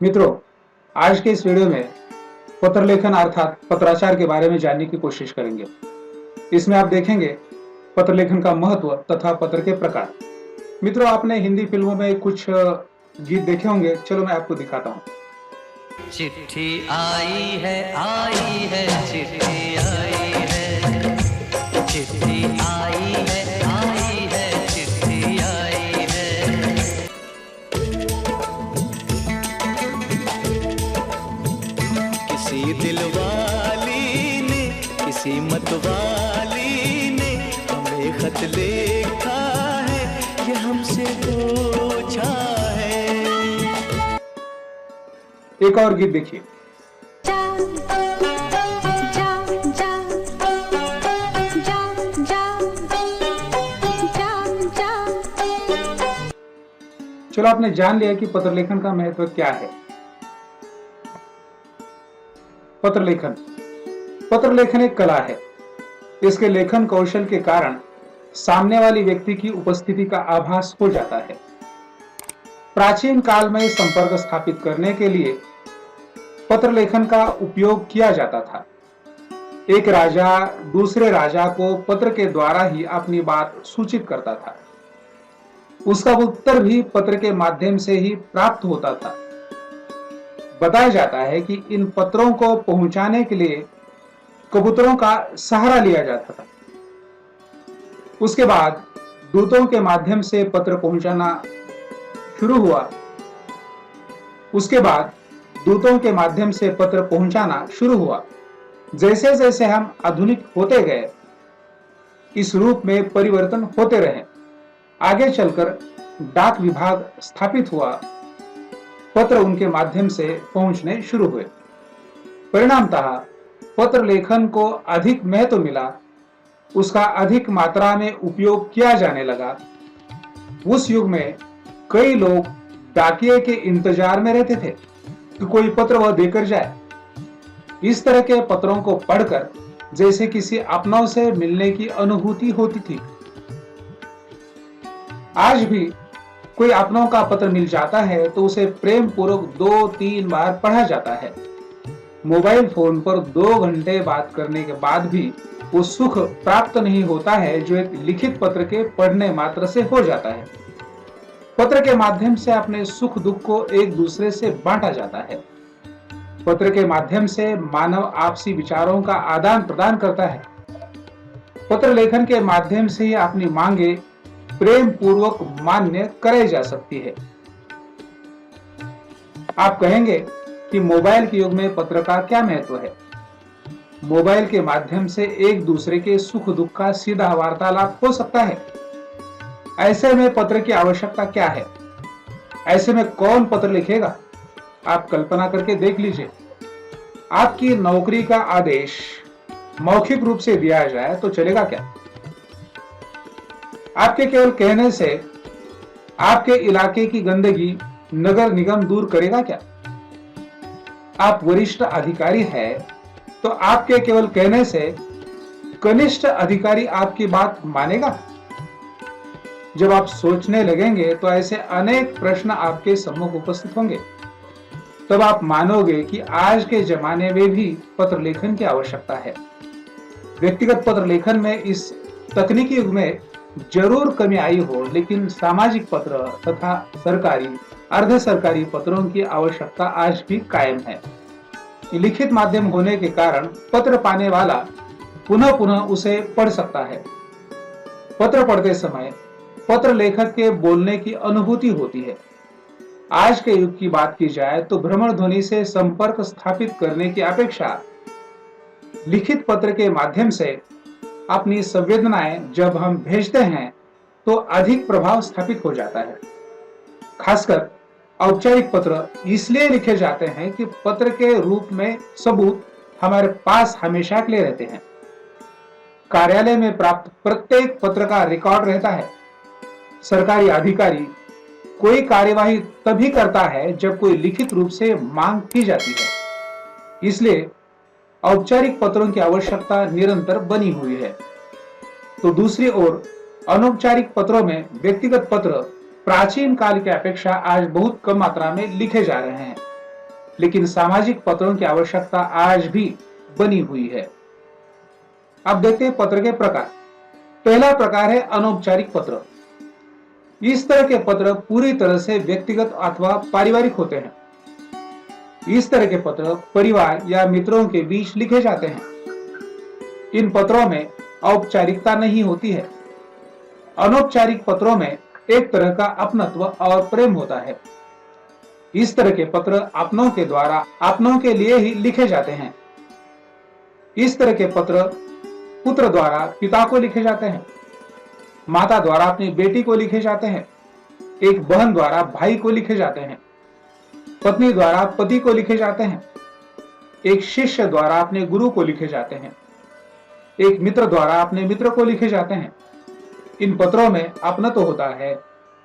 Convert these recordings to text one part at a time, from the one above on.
मित्रों, आज के इस वीडियो में पत्र लेखन अर्थात पत्राचार के बारे में जानने की कोशिश करेंगे। इसमें आप देखेंगे पत्र लेखन का महत्व तथा पत्र के प्रकार। मित्रों, आपने हिंदी फिल्मों में कुछ गीत देखे होंगे। चलो मैं आपको दिखाता हूँ। चिट्ठी आई है चिट्ठी आई है, चिट्ठी आई है चिट्ठी आई है। किसी दिलवाली ने किसी मतवाली ने हमें खत लिखा है, ये हमसे पूछा है। एक और गीत देखिए। चलो, आपने जान लिया कि पत्र लेखन का महत्व क्या है। पत्र लेखन एक कला है। इसके लेखन कौशल के कारण सामने वाली व्यक्ति की उपस्थिति का आभास हो जाता है। प्राचीन काल में संपर्क स्थापित करने के लिए पत्र लेखन का उपयोग किया जाता था। एक राजा दूसरे राजा को पत्र के द्वारा ही अपनी बात सूचित करता था। उसका उत्तर भी पत्र के माध्यम से ही प्राप्त होता था। बताया जाता है कि इन पत्रों को पहुंचाने के लिए कबूतरों का सहारा लिया जाता था। उसके बाद दूतों के माध्यम से पत्र पहुंचाना शुरू हुआ। जैसे जैसे हम आधुनिक होते गए, इस रूप में परिवर्तन होते रहे। आगे चलकर डाक विभाग स्थापित हुआ। पत्र उनके माध्यम से पहुंचने शुरू हुए। परिणामतः पत्र लेखन को अधिक महत्व मिला। उसका अधिक मात्रा में उपयोग किया जाने लगा। उस युग में कई लोग डाकिये के इंतजार में रहते थे कि कोई पत्र वह देकर जाए। इस तरह के पत्रों को पढ़कर जैसे किसी अपनों से मिलने की अनुभूति होती थी। आज भी कोई अपनों का पत्र मिल जाता है तो उसे प्रेम पूर्वक 2-3 बार पढ़ा जाता है। मोबाइल फोन पर 2 घंटे बात करने के बाद भी वो सुख प्राप्त नहीं होता है जो एक लिखित पत्र के पढ़ने मात्र से हो जाता है। पत्र के माध्यम से अपने सुख दुख को एक दूसरे से बांटा जाता है। पत्र के माध्यम से मानव आपसी विचारों का आदान प्रदान करता है। पत्र लेखन के माध्यम से ही अपनी मांगे प्रेम पूर्वक मान्य कराई जा सकती है। आप कहेंगे कि मोबाइल के युग में पत्र का क्या महत्व है। मोबाइल के माध्यम से एक दूसरे के सुख दुख का सीधा वार्तालाप हो सकता है। ऐसे में पत्र की आवश्यकता क्या है? ऐसे में कौन पत्र लिखेगा? आप कल्पना करके देख लीजिए। आपकी नौकरी का आदेश मौखिक रूप से दिया जाए तो चलेगा क्या? आपके केवल कहने से आपके इलाके की गंदगी नगर निगम दूर करेगा क्या? आप वरिष्ठ अधिकारी हैं तो आपके केवल कहने से कनिष्ठ अधिकारी आपकी बात मानेगा? जब आप सोचने लगेंगे तो ऐसे अनेक प्रश्न आपके सम्मुख उपस्थित होंगे। तब आप मानोगे कि आज के जमाने में भी पत्र लेखन की आवश्यकता है। व्यक्तिगत पत्र लेखन में इस तकनीकी युग में जरूर कमी आई हो, लेकिन सामाजिक पत्र तथा सरकारी अर्ध सरकारी पत्रों की आवश्यकता आज भी कायम है। लिखित माध्यम होने के कारण पत्र पाने वाला पुनः पुनः उसे पढ़ सकता है। पत्र पढ़ते समय पत्र लेखक के बोलने की अनुभूति होती है। आज के युग की बात की जाए तो भ्रमण ध्वनि से संपर्क स्थापित करने की अपेक्षा लिखित पत्र के माध्यम से अपनी संवेदनाएं जब हम भेजते हैं तो अधिक प्रभाव स्थापित हो जाता है। खासकर औपचारिक पत्र इसलिए लिखे जाते हैं कि पत्र के रूप में सबूत हमारे पास हमेशा के लिए रहते हैं। कार्यालय में प्राप्त प्रत्येक पत्र का रिकॉर्ड रहता है। सरकारी अधिकारी कोई कार्यवाही तभी करता है जब कोई लिखित रूप से मांग की जाती है। इसलिए औपचारिक पत्रों की आवश्यकता निरंतर बनी हुई है। तो दूसरी ओर अनौपचारिक पत्रों में व्यक्तिगत पत्र प्राचीन काल की अपेक्षा आज बहुत कम मात्रा में लिखे जा रहे हैं। लेकिन सामाजिक पत्रों की आवश्यकता आज भी बनी हुई है। अब देखते हैं पत्र के प्रकार। पहला प्रकार है अनौपचारिक पत्र। इस तरह के पत्र पूरी तरह से व्यक्तिगत अथवा पारिवारिक होते हैं। इस तरह के पत्र परिवार या मित्रों के बीच लिखे जाते हैं। इन पत्रों में औपचारिकता नहीं होती है। अनौपचारिक पत्रों में एक तरह का अपनत्व और प्रेम होता है। इस तरह के पत्र अपनों के द्वारा अपनों के लिए ही लिखे जाते हैं। इस तरह के पत्र पुत्र द्वारा पिता को लिखे जाते हैं, माता द्वारा अपनी बेटी को लिखे जाते हैं, एक बहन द्वारा भाई को लिखे जाते हैं, पत्नी द्वारा पति को लिखे जाते हैं, एक शिष्य द्वारा अपने गुरु को लिखे जाते हैं, एक मित्र द्वारा अपने मित्र को लिखे जाते हैं। इन पत्रों में अपनत्व होता है,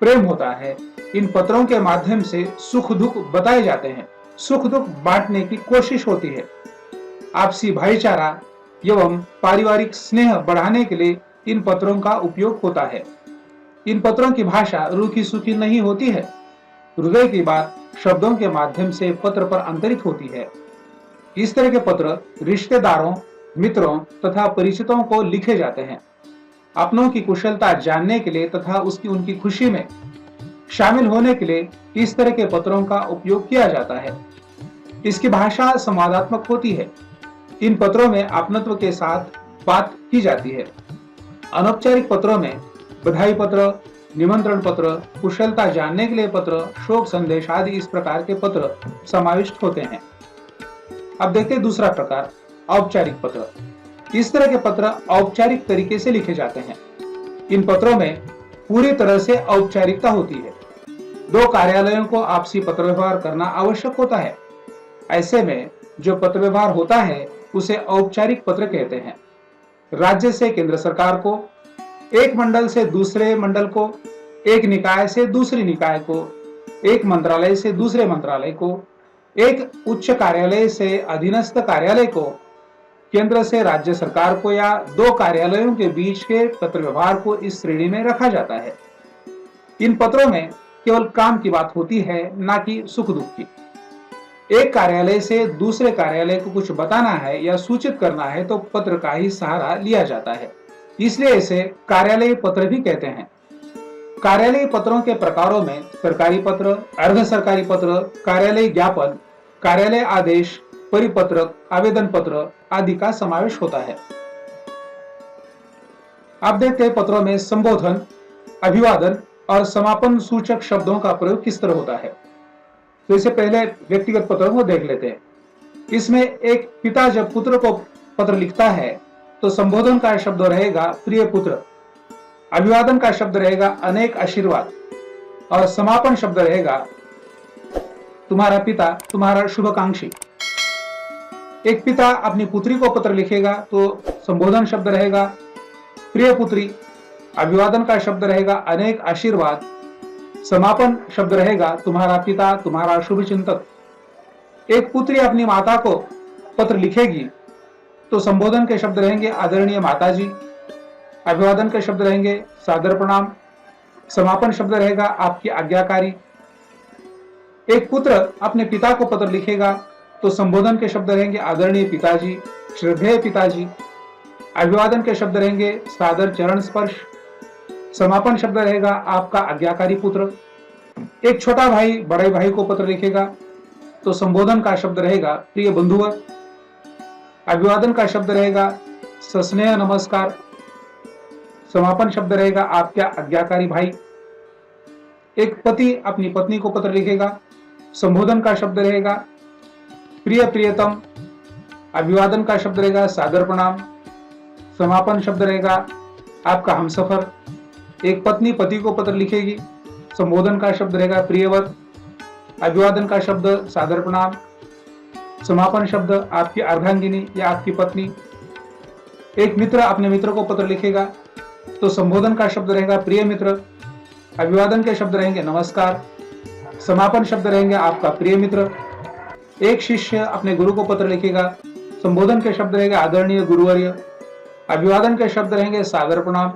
प्रेम होता है। इन पत्रों के माध्यम से सुख दुख बताए जाते हैं, सुख दुख बांटने की कोशिश होती है। आपसी भाईचारा एवं पारिवारिक स्नेह बढ़ाने के लिए इन पत्रों का उपयोग होता है। इन पत्रों की भाषा रूखी सूखी नहीं होती है। हृदय की बात शब्दों के माध्यम से पत्र पर अंतरित होती है। इस तरह के पत्र रिश्तेदारों, मित्रों तथा परिचितों को लिखे जाते हैं। अपनों की कुशलता जानने के लिए तथा उनकी खुशी में शामिल होने के लिए इस तरह के पत्रों का उपयोग किया जाता है। इसकी भाषा संवादात्मक होती है। इन पत्रों में अपनत्व के साथ बात की जाती है। अनौपचारिक पत्रों में बधाई पत्र, निमंत्रण पत्र, कुशलता जानने के लिए पत्र, शोक संदेश आदि इस प्रकार के पत्र समाविष्ट होते हैं। अब देखते हैं दूसरा प्रकार, औपचारिक पत्र। इस तरह के पत्र औपचारिक तरीके से लिखे जाते हैं। इन पत्रों में पूरी तरह से औपचारिकता होती है। दो कार्यालयों को आपसी पत्र व्यवहार करना आवश्यक होता है। ऐसे में जो पत्र व्यवहार होता है उसे औपचारिक पत्र कहते हैं। राज्य से केंद्र सरकार को, एक मंडल से दूसरे मंडल को, एक निकाय से दूसरे निकाय को, एक मंत्रालय से दूसरे मंत्रालय को, एक उच्च कार्यालय से अधीनस्थ कार्यालय को, केंद्र से राज्य सरकार को या दो कार्यालयों के बीच के पत्र व्यवहार को इस श्रेणी में रखा जाता है। इन पत्रों में केवल काम की बात होती है, ना कि सुख दुख की। एक कार्यालय से दूसरे कार्यालय को कुछ बताना है या सूचित करना है तो पत्र का ही सहारा लिया जाता है, इसलिए इसे कार्यालयीय पत्र भी कहते हैं। कार्यालयीय पत्रों के प्रकारों में सरकारी पत्र, अर्ध सरकारी पत्र, कार्यालयीय ज्ञापन, कार्यालय आदेश, परिपत्र, आवेदन पत्र आदि का समावेश होता है। अब देखते हैं पत्रों में संबोधन, अभिवादन और समापन सूचक शब्दों का प्रयोग किस तरह होता है। तो इससे पहले व्यक्तिगत पत्रों को देख लेते हैं। इसमें एक पिता जब पुत्र को पत्र लिखता है तो संबोधन का शब्द रहेगा प्रिय पुत्र, अभिवादन का शब्द रहेगा अनेक आशीर्वाद और समापन शब्द रहेगा तुम्हारा पिता, तुम्हारा शुभाकांक्षी। एक पिता अपनी पुत्री को पत्र लिखेगा तो संबोधन शब्द रहेगा प्रिय पुत्री, अभिवादन का शब्द रहेगा अनेक आशीर्वाद, समापन शब्द रहेगा तुम्हारा पिता, तुम्हारा शुभ चिंतक। एक पुत्री अपनी माता को पत्र लिखेगी तो संबोधन के शब्द रहेंगे आदरणीय माताजी, अभिवादन के शब्द रहेंगे सादर प्रणाम, समापन शब्द रहेगा आपकी आज्ञाकारी। एक पुत्र अपने पिता को पत्र लिखेगा तो संबोधन के शब्द रहेंगे आदरणीय पिताजी, श्रद्धेय पिताजी, अभिवादन के शब्द रहेंगे सादर चरण स्पर्श, समापन शब्द रहेगा आपका आज्ञाकारी पुत्र। एक छोटा भाई बड़े भाई को पत्र लिखेगा तो संबोधन का शब्द रहेगा प्रिय बंधुवर, अभिवादन का शब्द रहेगा सस्नेह नमस्कार, समापन शब्द रहेगा आपका आज्ञाकारी भाई। एक पति अपनी पत्नी को पत्र लिखेगा, संबोधन का शब्द रहेगा प्रिय प्रियतम, अभिवादन का शब्द रहेगा सादर प्रणाम, समापन शब्द रहेगा आपका हमसफर। एक पत्नी पति को पत्र लिखेगी, संबोधन का शब्द रहेगा प्रियवर, अभिवादन का शब्द सादर प्रणाम, समापन शब्द आपकी अर्धांगिनी या आपकी पत्नी। एक मित्र अपने मित्र को पत्र लिखेगा तो संबोधन का शब्द रहेगा प्रिय मित्र, अभिवादन के शब्द रहेंगे नमस्कार, समापन शब्द रहेंगे आपका प्रिय मित्र। एक शिष्य अपने गुरु को पत्र लिखेगा, संबोधन के शब्द रहेगा आदरणीय गुरुवर्य, अभिवादन के शब्द रहेंगे सादर प्रणाम,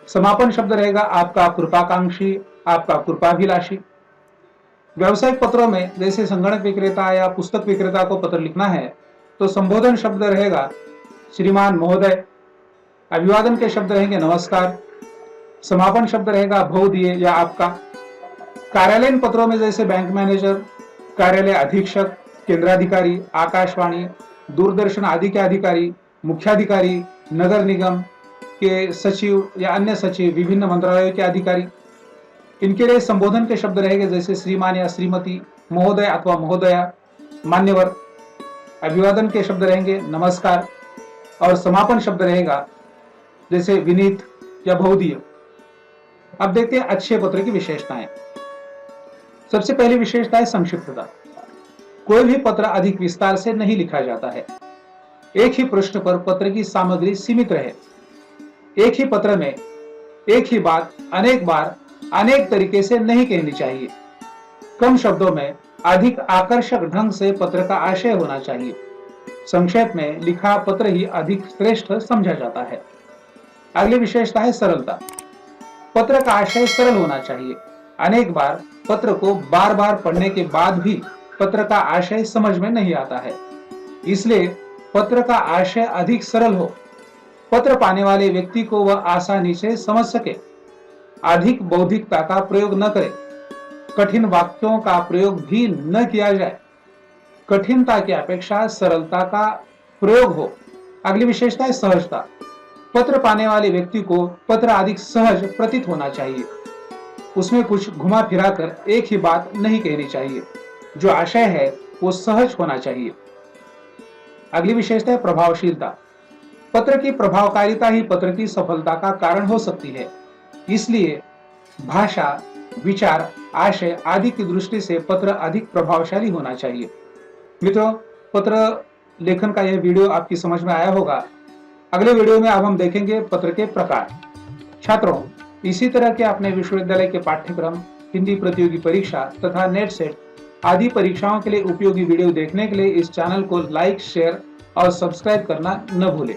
समापन शब्द रहेगा आपका कृपाकांक्षी, आपका कृपाभिलाषी। व्यावसायिक पत्रों में जैसे संगणक विक्रेता या पुस्तक विक्रेता को पत्र लिखना है तो संबोधन शब्द रहेगा श्रीमान महोदय, अभिवादन के शब्द रहेंगे नमस्कार, समापन शब्द रहेगा भवदीय या आपका। कार्यालयीन पत्रों में जैसे बैंक मैनेजर, कार्यालय अधीक्षक, केंद्राधिकारी, आकाशवाणी, दूरदर्शन आदि के अधिकारी, मुख्याधिकारी, नगर निगम के सचिव या अन्य सचिव, विभिन्न मंत्रालयों के अधिकारी, इनके लिए संबोधन के शब्द रहेंगे जैसे श्रीमान या श्रीमती, महोदय अथवा महोदया, मान्यवर। अभिवादन के शब्द रहेंगे नमस्कार और समापन शब्द रहेगा जैसे विनीत या भवदीय। अब देखते हैं अच्छे पत्र की विशेषताएं। सबसे पहली विशेषता है संक्षिप्तता। कोई भी पत्र अधिक विस्तार से नहीं लिखा जाता है। एक ही पृष्ठ पर पत्र की सामग्री सीमित रहे। एक ही पत्र में एक ही बात अनेक बार अनेक तरीके से नहीं कहनी चाहिए। कम शब्दों में अधिक आकर्षक ढंग से पत्र का आशय होना चाहिए। संक्षेप में लिखा पत्र ही अधिक श्रेष्ठ समझा जाता है। अगली विशेषता है सरलता। पत्र का आशय सरल होना चाहिए। अनेक बार पत्र को बार बार पढ़ने के बाद भी पत्र का आशय समझ में नहीं आता है, इसलिए पत्र का आशय अधिक सरल हो। पत्र पाने वाले व्यक्ति को वह आसानी से समझ सके। अधिक बौद्धिकता का प्रयोग न करे। कठिन वाक्यों का प्रयोग भी न किया जाए। कठिनता की अपेक्षा सरलता का प्रयोग हो। अगली विशेषता है सहजता। पत्र पाने वाले व्यक्ति को पत्र अधिक सहज प्रतीत होना चाहिए। उसमें कुछ घुमा फिरा कर एक ही बात नहीं कहनी चाहिए। जो आशय है वो सहज होना चाहिए। अगली विशेषता है प्रभावशीलता। पत्र की प्रभावकारिता ही पत्र की सफलता का कारण हो सकती है। इसलिए भाषा, विचार, आशय आदि की दृष्टि से पत्र अधिक प्रभावशाली होना चाहिए। मित्रों, पत्र लेखन का यह वीडियो आपकी समझ में आया होगा। अगले वीडियो में अब हम देखेंगे पत्र के प्रकार। छात्रों, इसी तरह के अपने विश्वविद्यालय के पाठ्यक्रम, हिंदी प्रतियोगी परीक्षा तथा नेट सेट आदि परीक्षाओं के लिए उपयोगी वीडियो देखने के लिए इस चैनल को लाइक, शेयर और सब्सक्राइब करना न भूलें।